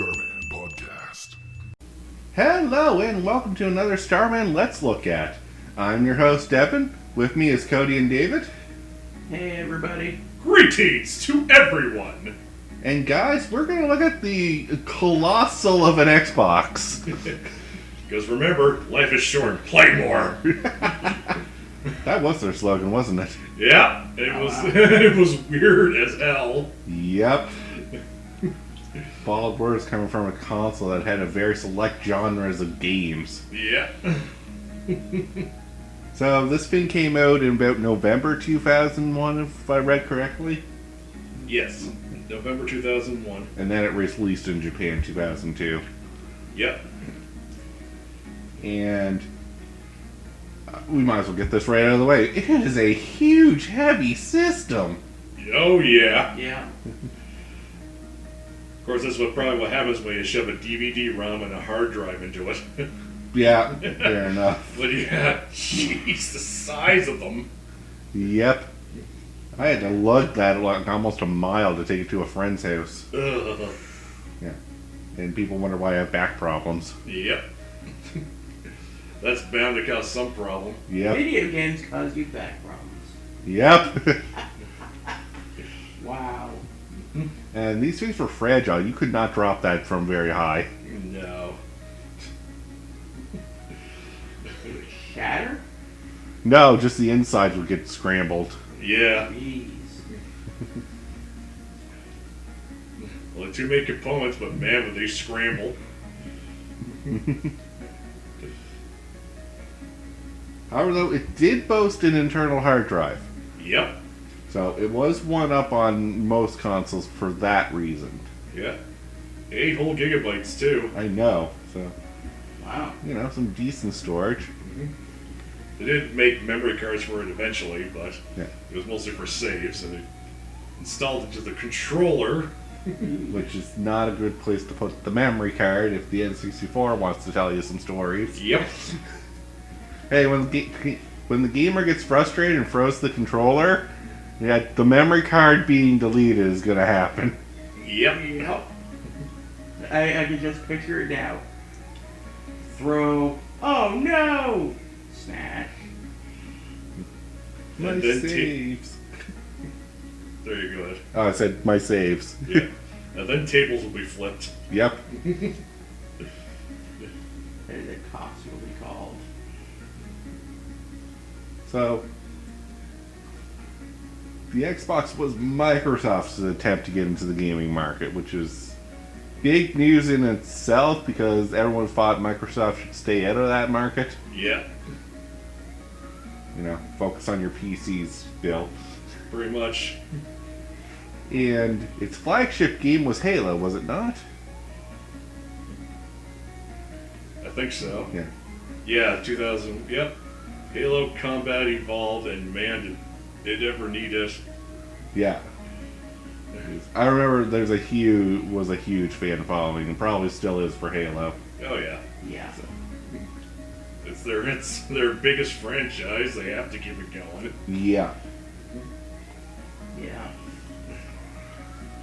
Starmen Podcast. Hello and welcome to another Starman Let's Look At. I'm your host Devin. With me is Cody and David. Hey everybody. Greetings to everyone! And guys, we're going to look at the colossal of an Xbox. Because remember, life is short, play more! That was their slogan, wasn't it? Yeah, it was weird as hell. Yep. Followed words coming from a console that had a very select genres of games. Yeah. So this thing came out in about November 2001, if I read correctly. Yes, November 2001. And then it was released in Japan 2002. Yep. And we might as well get this right out of the way. It is a huge, heavy system. Oh yeah. Yeah. Of course, that's probably what happens when you shove a DVD-ROM and a hard drive into it. Yeah, fair enough. But yeah, jeez, the size of them. Yep. I had to lug that like almost a mile to take it to a friend's house. Ugh. Yeah. And people wonder why I have back problems. Yep. That's bound to cause some problem. Yep. Video games cause you back problems. Yep. Wow. And these things were fragile. You could not drop that from very high. No. It would shatter? No, just the insides would get scrambled. Yeah. Jeez. Well, the two main components, but man, would they scramble. However, though, it did boast an internal hard drive. Yep. So it was one up on most consoles for that reason. Yeah. 8 whole gigabytes, too. I know. So, Wow. you know, some decent storage. They did make memory cards for it eventually, but Yeah. it was mostly for saves, and they installed it to the controller. Which is not a good place to put the memory card if the N64 wants to tell you some stories. Yep. Hey, when the gamer gets frustrated and throws the controller, yeah, the memory card being deleted is going to happen. Yep. Yep. I can just picture it now. Throw. Oh no! Snatch. My And then saves. There you go. Oh, I said my saves. Yeah. And then tables will be flipped. Yep. The cops will be called. So, the Xbox was Microsoft's attempt to get into the gaming market, which is big news in itself because everyone thought Microsoft should stay out of that market. Yeah. You know, focus on your PCs still. Pretty much. And its flagship game was Halo, was it not? I think so. Yeah. Yeah, 2000. Yep. Halo Combat Evolved, and man, did it ever need it. Yeah. I remember there's a huge fan following, and probably still is for Halo. Oh yeah. Yeah. It's their biggest franchise. They have to keep it going. Yeah. Yeah.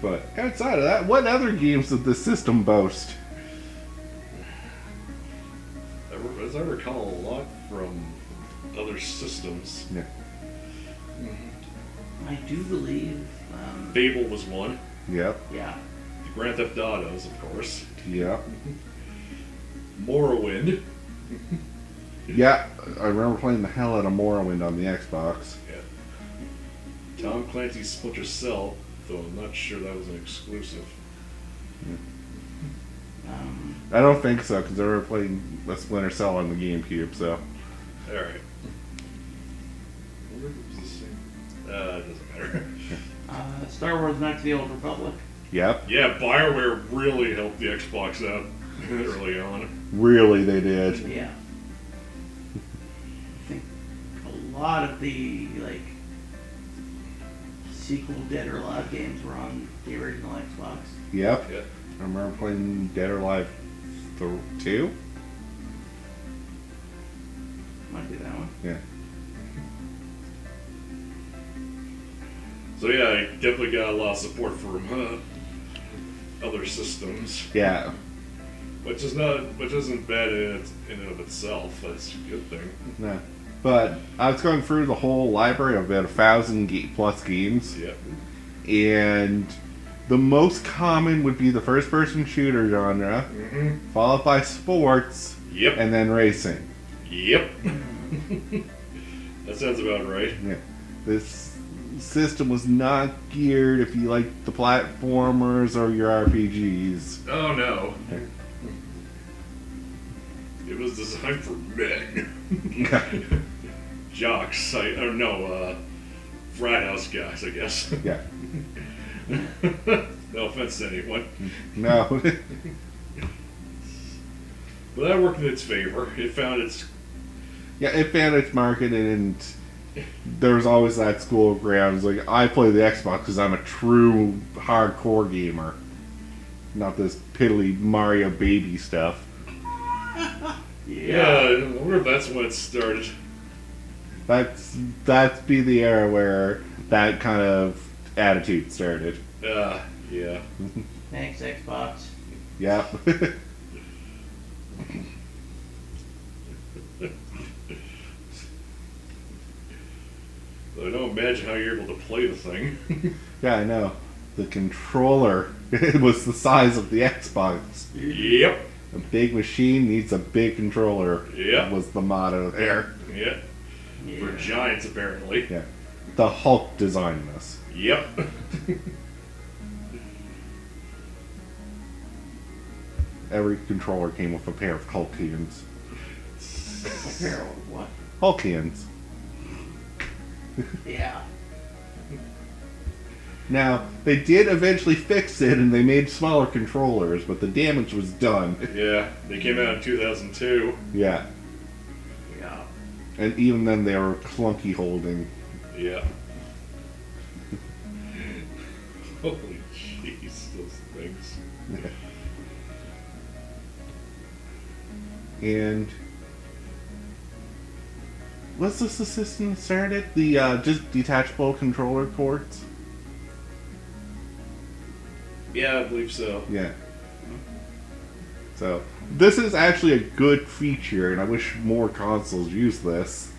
But outside of that, what other games did this system boast? As I recall, a lot from other systems. Yeah. I do believe. Fable was one. Yep. Yeah. The Grand Theft Autos, of course. Yep. Morrowind. Yeah, I remember playing the hell out of Morrowind on the Xbox. Yeah. Tom Clancy's Splinter Cell, though I'm not sure that was an exclusive. I don't think so, because I remember playing the Splinter Cell on the GameCube, so. Alright. I wonder if it was the same. It doesn't matter. Star Wars Knights of the Old Republic. Yep. Yeah, BioWare really helped the Xbox out early on. Really, they did. Yeah. I think a lot of the sequel Dead or Alive games were on the original Xbox. Yep. Yeah. I remember playing Dead or Alive 2? Might be that one. Yeah. So yeah, I definitely got a lot of support from other systems, Yeah. which isn't bad in and of itself. That's a good thing. No. But I was going through the whole library of about 1,000 plus games, Yeah. and the most common would be the first-person shooter genre, Mm-hmm. followed by sports, Yep. and then racing. Yep. That sounds about right. Yeah. This system was not geared if you like the platformers or your RPGs. Oh no. It was designed for men. Jocks. Frat house guys, I guess. Yeah. No offense to anyone. No. But that worked in its favor. It found its... Yeah, it found its market, and there was always that school of grounds. Like, I play the Xbox because I'm a true hardcore gamer. Not this piddly Mario baby stuff. Yeah, I wonder if that's when it started. That's be the era where that kind of attitude started. Yeah. Thanks, Xbox. Yep. I don't imagine how you're able to play the thing. Yeah, I know. The controller it was the size of the Xbox. Yep. A big machine needs a big controller. Yeah. Was the motto there. Yeah. For giants, apparently. Yeah. The Hulk designed this. Yep. Every controller came with a pair of Hulk hands. Harold, what? Hulk hands. Yeah. Now, they did eventually fix it and they made smaller controllers, but the damage was done. Yeah. They came out in 2002. Yeah. Yeah. And even then they were clunky holding. Yeah. Holy jeez, those things. And was this the system that started? The just detachable controller cords? Yeah, I believe so. Yeah. So this is actually a good feature, and I wish more consoles use this.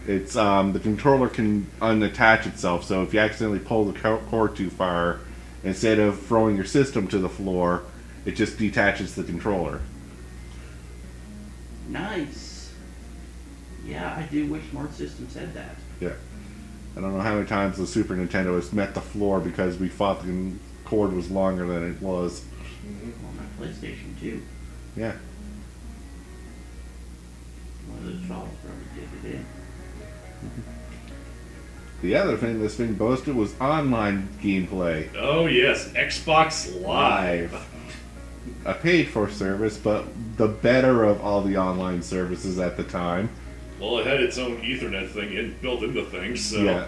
It's the controller can unattach itself, so if you accidentally pull the cord too far, instead of throwing your system to the floor, it just detaches the controller. Nice. Yeah, I do wish more systems had that. Yeah. I don't know how many times the Super Nintendo has met the floor because we thought the cord was longer than it was. On my PlayStation 2. Yeah. One of those fellas probably did it in. The other thing this thing boasted was online gameplay. Oh yes, Xbox Live. A paid-for service, but the better of all the online services at the time. Well, it had its own Ethernet thing built into things, so Yeah.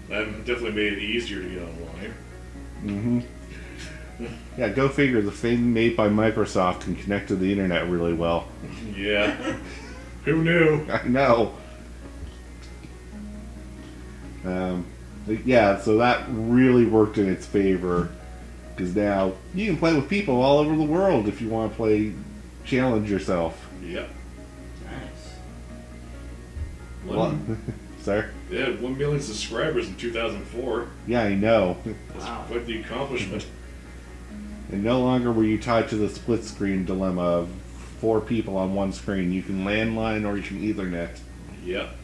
that definitely made it easier to get online. Mm-hmm. Yeah, go figure. The thing made by Microsoft can connect to the internet really well. Yeah. Who knew? I know. Yeah, so that really worked in its favor. Because now you can play with people all over the world if you want to challenge yourself. Yep. Nice. Sir? It had 1 million subscribers in 2004. Yeah, I know. That's Wow. quite the accomplishment. And no longer were you tied to the split screen dilemma of 4 people on one screen. You can landline or you can Ethernet. Yep.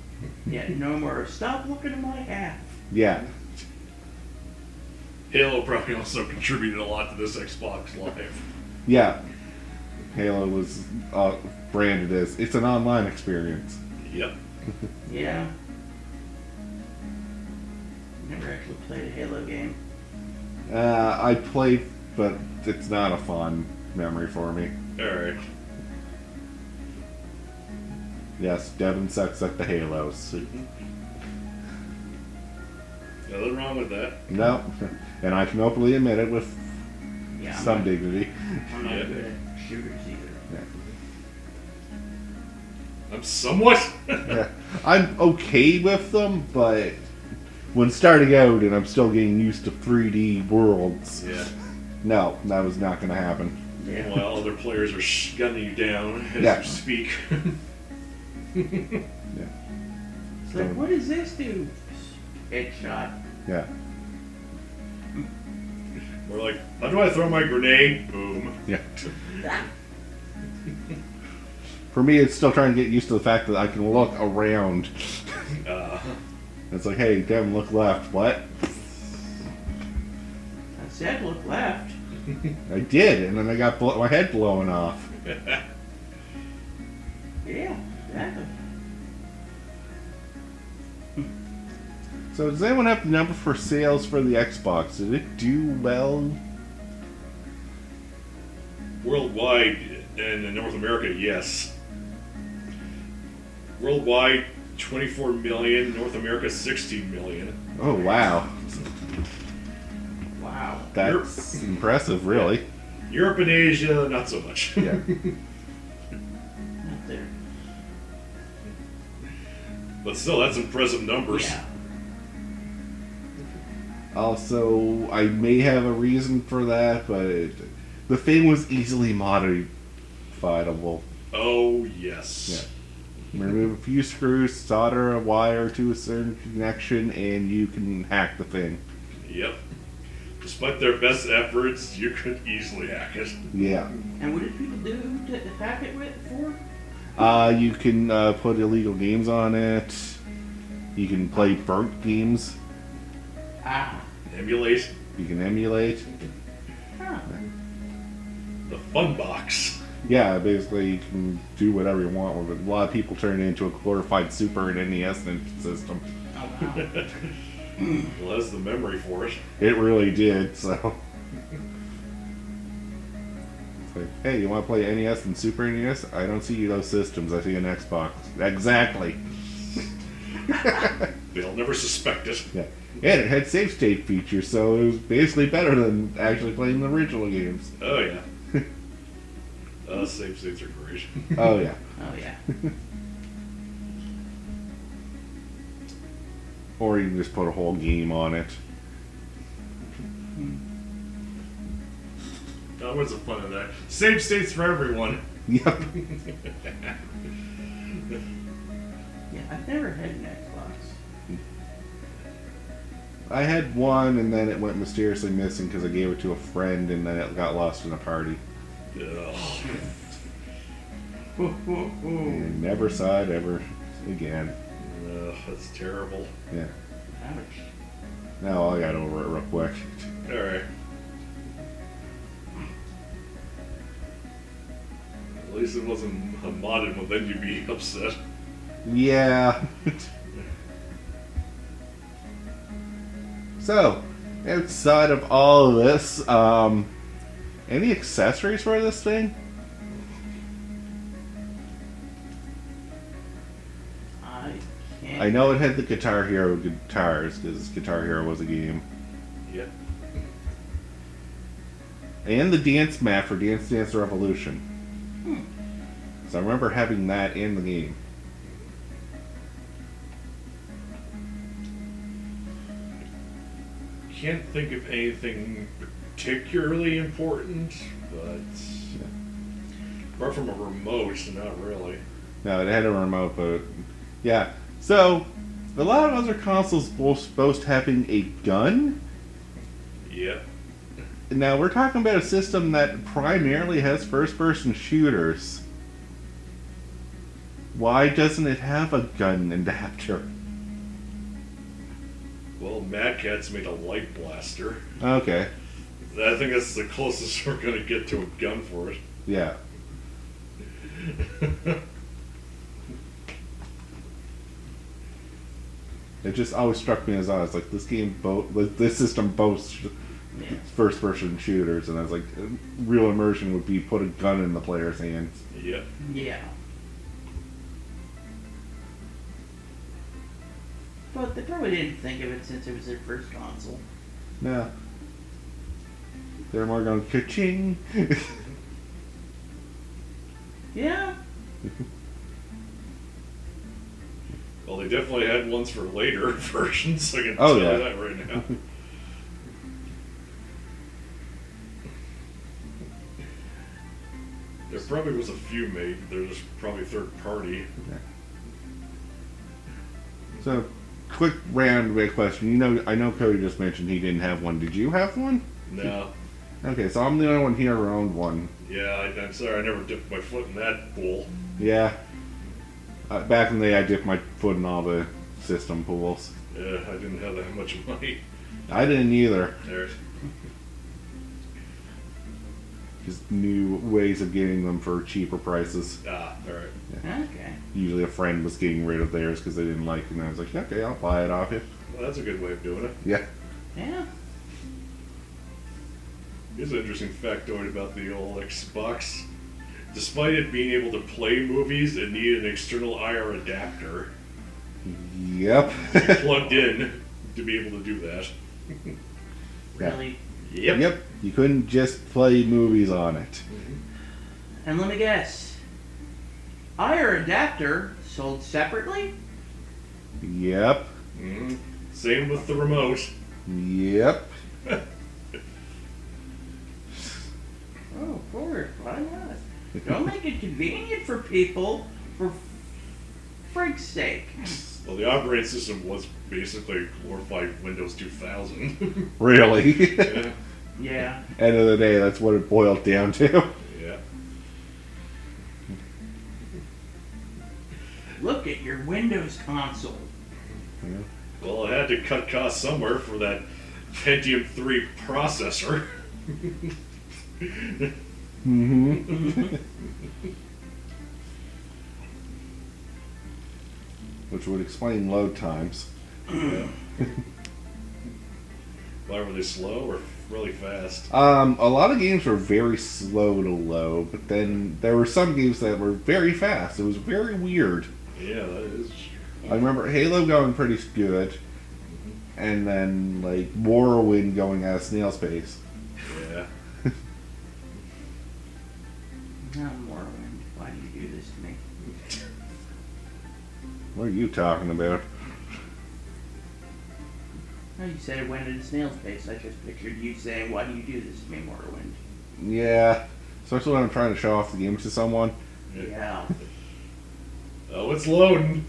Yeah, no more. Stop looking at my half. Yeah. Halo probably also contributed a lot to this Xbox Live. Yeah. Halo was branded as it's an online experience. Yep. Yeah. Never actually played a Halo game. I played, but it's not a fond memory for me. Alright. Yes, Devin sucks at the Halos. Nothing wrong with that. No, and I can openly admit it with Yeah, some I'm dignity. not Yeah. good at shooters either. I'm somewhat. Yeah. I'm okay with them, but when starting out and I'm still getting used to 3D worlds, Yeah. No, that was not going to happen. Yeah. Meanwhile, other players are gunning you down as Yeah. you speak. Yeah. It's like, what does this do? Headshot. Yeah. We're like, how do I throw my grenade? Boom. Yeah. For me, it's still trying to get used to the fact that I can look around. It's like, hey, Devin, look left. What? I said look left. I did, and then I got my head blown off. Yeah, exactly. So does anyone have the number for sales for the Xbox? Did it do well? Worldwide and in North America, yes. Worldwide, 24 million. North America, 16 million. Oh, wow. Wow. That's impressive, really. Europe and Asia, not so much. Yeah. Not there. But still, that's impressive numbers. Yeah. Also, I may have a reason for that, but the thing was easily modifiable. Oh, yes. Yeah. Remove a few screws, solder a wire to a certain connection, and you can hack the thing. Yep. Despite their best efforts, you could easily hack it. Yeah. And what did people do to hack it with for? You can put illegal games on it. You can play burnt games. Ah. Emulate You can emulate. Huh. the fun box. Yeah, basically you can do whatever you want with it. A lot of people turn it into a glorified Super and NES system. Oh, wow. Well, that's the memory for it. It really did, so. It's like, hey, you want to play NES and Super NES? I don't see those systems. I see an Xbox. Exactly. They'll never suspect it. Yeah. And it had save state features, so it was basically better than actually playing the original games. Oh, yeah. Save states are great. Oh, yeah. Oh, yeah. Or you can just put a whole game on it. Oh, what's the fun of that? Save states for everyone. Yep. Yeah, I've never had an Xbox. I had one, and then it went mysteriously missing because I gave it to a friend, and then it got lost in a party. Ugh. And never saw it ever again. Ugh, that's terrible. Yeah. Ouch. Now I got over it real quick. Alright. At least it wasn't a modded one, then you'd be upset. Yeah. So, outside of all of this, any accessories for this thing? I can't. I know it had the Guitar Hero guitars, because Guitar Hero was a game. Yep. And the dance mat for Dance Dance Revolution. So I remember having that in the game. Can't think of anything particularly important, but apart from a remote, not really. No, it had a remote, but yeah. So, a lot of other consoles boast having a gun. Yep. Now, we're talking about a system that primarily has first-person shooters. Why doesn't it have a gun adapter? Well, Mad Catz made a light blaster. Okay, I think that's the closest we're going to get to a gun for it. yeah. It just always struck me as odd. It's like this system boasts Yeah. first-person shooters, and I was like, real immersion would be put a gun in the player's hands. Yep. Yeah. But they probably didn't think of it since it was their first console. No. They're more going ka-ching. Yeah. Well, they definitely had ones for later versions, I can Oh, tell yeah. you that right now. There probably was a few made. There's probably third party. So, quick roundabout question. I know Cody just mentioned he didn't have one. Did you have one? No. Okay, so I'm the only one here who owned one. Yeah, I'm sorry. I never dipped my foot in that pool. Yeah. Back in the day, I dipped my foot in all the system pools. Yeah, I didn't have that much money. I didn't either. There. Just new ways of getting them for cheaper prices. Ah, alright. Okay. Usually a friend was getting rid of theirs because they didn't like it, and I was like, okay, I'll buy it off you. Well, that's a good way of doing it. Yeah. Yeah. Here's an interesting factoid about the old Xbox. Despite it being able to play movies, it needed an external IR adapter Yep. plugged in to be able to do that. Really? Yep. Yep. You couldn't just play movies on it. And let me guess. IR adapter sold separately? Yep. Mm-hmm. Same with the remote. Yep. Oh, of course. Why not? Don't make it convenient for people, for frig's sake. Well, the operating system was basically glorified Windows 2000. Really. Yeah. Yeah. End of the day, that's what it boiled down to. Yeah. Look at your Windows console. Well, it had to cut costs somewhere for that Pentium 3 processor. Mm-hmm. Which would explain load times. Yeah. Why were they slow or really fast? A lot of games were very slow to load, but then there were some games that were very fast. It was very weird. Yeah, that is. I remember Halo going pretty good, and then like Morrowind going at a snail's pace. Yeah. Now, Morrowind, why do you do this to me? What are you talking about? Oh, you said it went at a snail's pace. I just pictured you saying, why do you do this to me, Morrowind? Yeah, especially when I'm trying to show off the game to someone. Yeah. Oh, it's loading.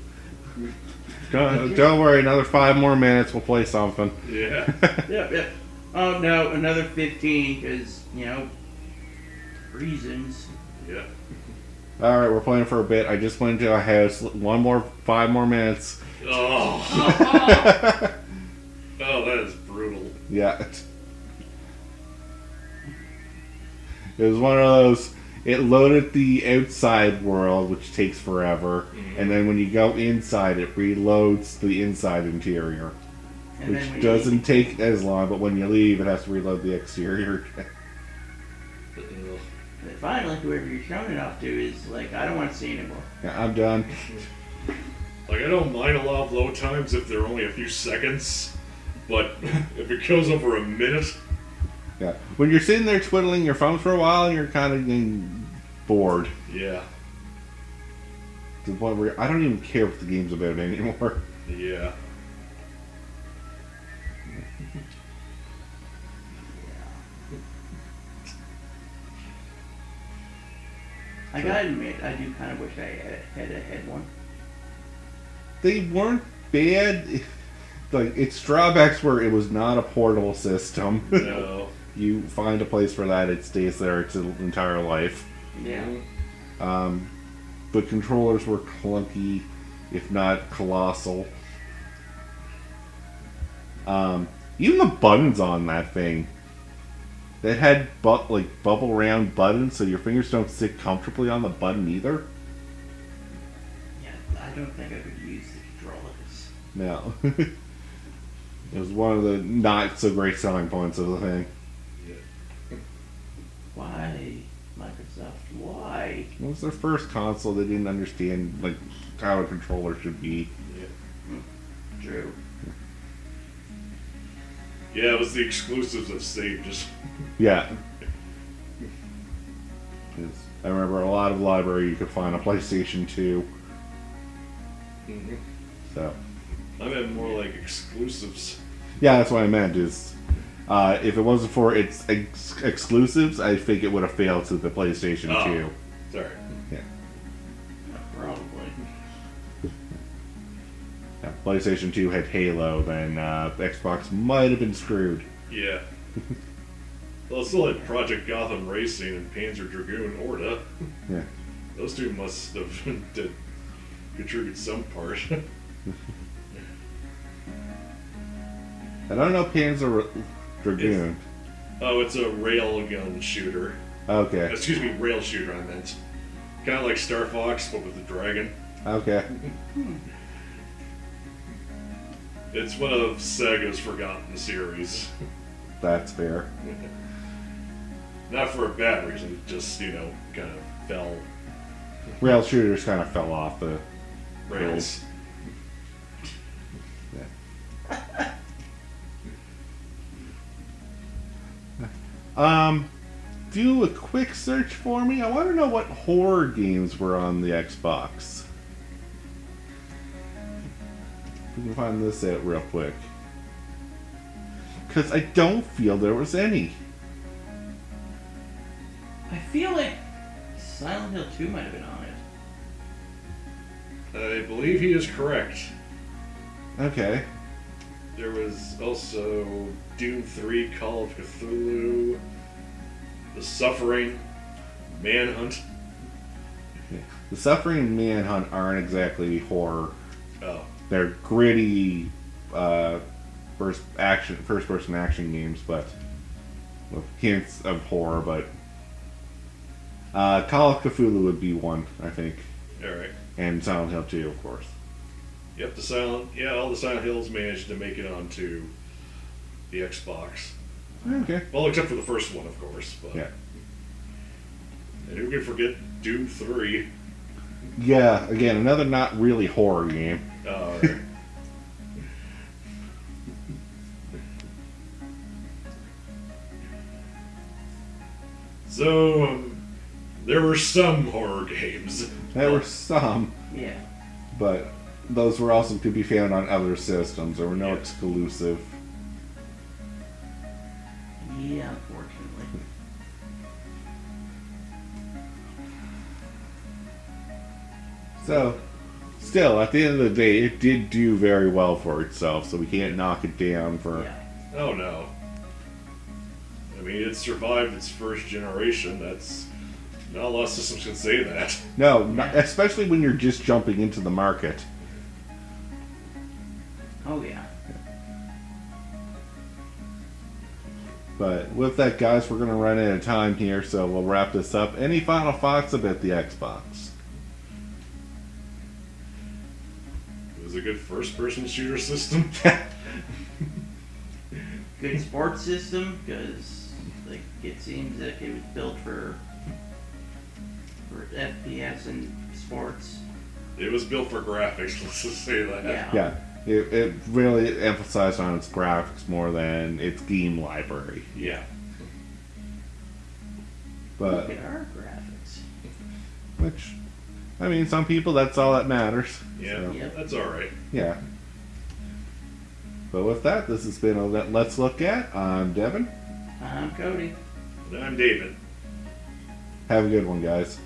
Don't worry, another 5 more minutes, we'll play something. Yeah. Yep. Oh, no, another 15, because, reasons. Yeah. Alright, we're playing for a bit. I just went to a house. 5 more minutes. Oh. Oh, that is brutal. Yeah. It was one of those. It loaded the outside world, which takes forever, and then when you go inside, it reloads the inside interior, And which doesn't take as long. But when you leave, it has to reload the exterior. But finally, whoever you're showing it off to is like, I don't want to see anymore. Yeah, I'm done. Like, I don't mind a lot of load times if they're only a few seconds, but if it goes over a minute. Yeah, when you're sitting there twiddling your phone for a while, you're kind of getting bored Yeah. to the point where I don't even care what the game's about anymore. Yeah. I gotta admit, I do kind of wish I had one. They weren't bad. Like, its drawbacks were it was not a portable system. No. You find a place for that, it stays there its entire life. Yeah. But controllers were clunky, if not colossal. Even the buttons on that thing, that had bubble round buttons, so your fingers don't sit comfortably on the button either. Yeah, I don't think I could use the controllers. No. It was one of the not so great selling points of the thing. Why, Microsoft? Why? It was their first console. They didn't understand like how a controller should be. True. Yeah, it was the exclusives that saved us. Yeah. 'Cause I remember a lot of library you could find a PlayStation 2. Mm-hmm. So I meant more like exclusives. yeah, that's what I meant. Is if it wasn't for its exclusives, I think it would have failed to the PlayStation 2. Sorry. Probably. Yeah, PlayStation 2 had Halo, then Xbox might have been screwed. Yeah. Well, it still had Project Gotham Racing and Panzer Dragoon Orta. Yeah. Those two must have did contribute some part. I don't know Panzer Dragoon. Oh, it's a railgun shooter. Okay. Excuse me, rail shooter I meant. Kind of like Star Fox, but with a dragon. Okay. It's one of Sega's forgotten series. That's fair. Not for a bad reason, it just, kind of fell Rail shooters kind of fell off the rails. Do a quick search for me. I want to know what horror games were on the Xbox. We can find this out real quick. Because I don't feel there was any. I feel like Silent Hill 2 might have been on it. I believe he is correct. Okay. There was also Doom 3, Call of Cthulhu, The Suffering, Manhunt. Yeah. The Suffering and Manhunt aren't exactly horror. Oh. They're gritty first-person action games, but with hints of horror. But Call of Cthulhu would be one, I think, Alright. and Silent Hill 2, of course. Yep, all the Silent Hills managed to make it onto the Xbox. Okay. Well, except for the first one, of course. But. Yeah. And who can forget Doom 3? Yeah. Again, another not really horror game. Alright. So, there were some horror games. There were some, Yeah. but those were also to be found on other systems. There were no Yeah. exclusive. Yeah, unfortunately. So, still, at the end of the day, it did do very well for itself, so we can't knock it down for... Yeah. Oh no. I mean, it survived its first generation. That's. Not a lot of systems can say that. No, especially when you're just jumping into the market. Oh, yeah. But with that, guys, we're going to run out of time here, so we'll wrap this up. Any final thoughts about the Xbox? It was a good first-person shooter system. Good sports system, because like it seems like it was built for FPS and sports. It was built for graphics, let's just say that. Yeah. Yeah, it really emphasized on its graphics more than its game library. Yeah. But, Look at our graphics. which, I mean, some people, that's all that matters. Yeah, So, Yep. that's alright. yeah. But with that, this has been a Let's Look At. I'm Devin. I'm Cody. And I'm David. Have a good one, guys.